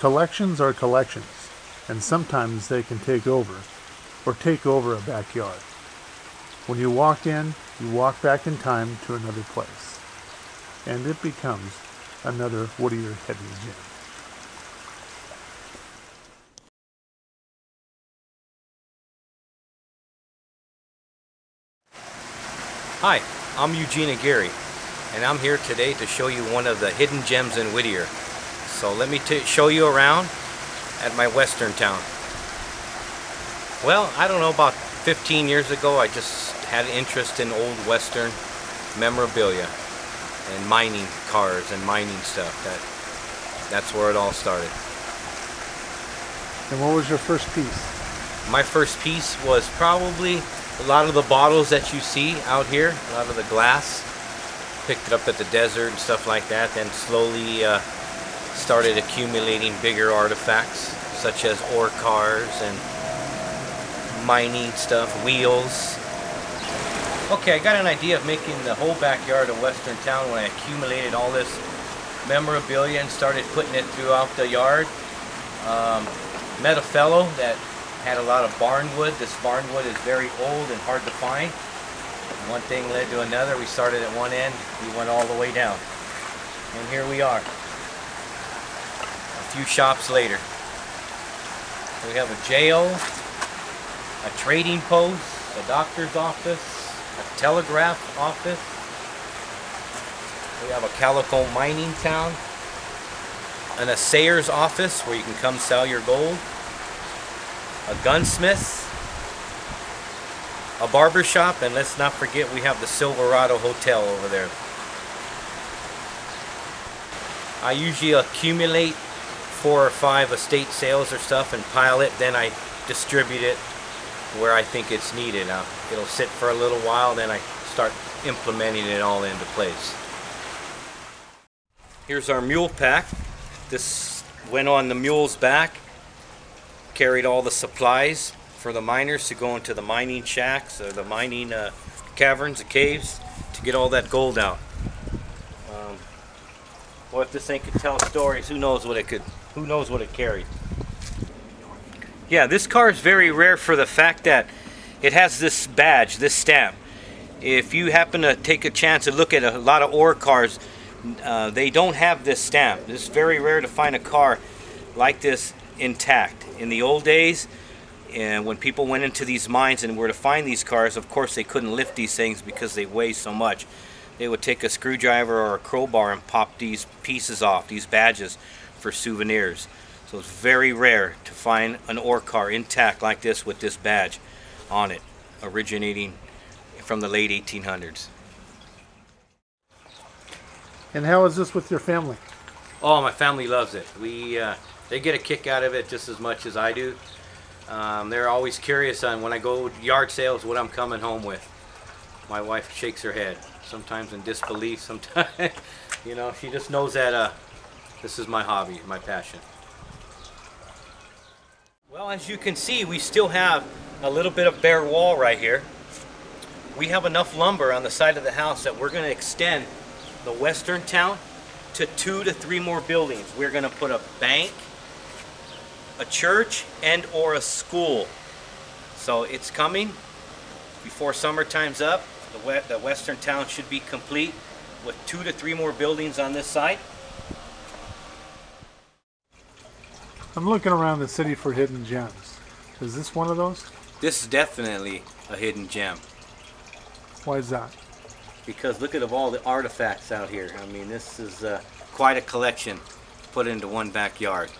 Collections are collections, and sometimes they can take over a backyard. When you walk in, you walk back in time to another place, and it becomes another Whittier hidden gem. Hi, I'm Eugene Aguirre, and I'm here today to show you one of the hidden gems in Whittier. So let me show you around at my western town. Well, I don't know, about 15 years ago I just had an interest in old western memorabilia and mining cars and mining stuff. That's where it all started. And what was your first piece? My first piece was probably a lot of the bottles that you see out here, a lot of the glass. Picked it up at the desert and stuff like that, then slowly started accumulating bigger artifacts such as ore cars and mining stuff, wheels. Okay, I got an idea of making the whole backyard a western town when I accumulated all this memorabilia and started putting it throughout the yard. Met a fellow that had a lot of barnwood. This barnwood is very old and hard to find. One thing led to another. We started at one end, we went all the way down. And here we are, a few shops later. We have a jail, a trading post, a doctor's office, a telegraph office. We have a calico mining town, an assayer's office where you can come sell your gold, a gunsmith, a barber shop, and let's not forget we have the Silverado Hotel over there. I usually accumulate 4 or 5 estate sales or stuff and pile it, then I distribute it where I think it's needed. It'll sit for a little while, then I start implementing it all into place. Here's our mule pack. This went on the mule's back, carried all the supplies for the miners to go into the mining shacks or the mining caverns, the caves, to get all that gold out. Well, if this thing could tell stories, who knows what it carried. Yeah, this car is very rare for the fact that it has this badge, this stamp. If you happen to take a chance to look at a lot of ore cars, they don't have this stamp. It's very rare to find a car like this intact. In the old days, and when people went into these mines and were to find these cars, of course they couldn't lift these things because they weigh so much. They would take a screwdriver or a crowbar and pop these pieces off, these badges, for souvenirs. So it's very rare to find an ore car intact like this with this badge on it, originating from the late 1800s. And how is this with your family? Oh, my family loves it. They get a kick out of it just as much as I do. They're always curious on when I go yard sales what I'm coming home with. My wife shakes her head, sometimes in disbelief, sometimes, you know, she just knows that this is my hobby, my passion. Well, as you can see, we still have a little bit of bare wall right here. We have enough lumber on the side of the house that we're going to extend the western town to 2 to 3 more buildings. We're going to put a bank, a church, and or a school. So it's coming before summertime's up. The western town should be complete with 2 to 3 more buildings on this side. I'm looking around the city for hidden gems. Is this one of those? This is definitely a hidden gem. Why is that? Because look at all the artifacts out here. I mean, this is quite a collection put into one backyard.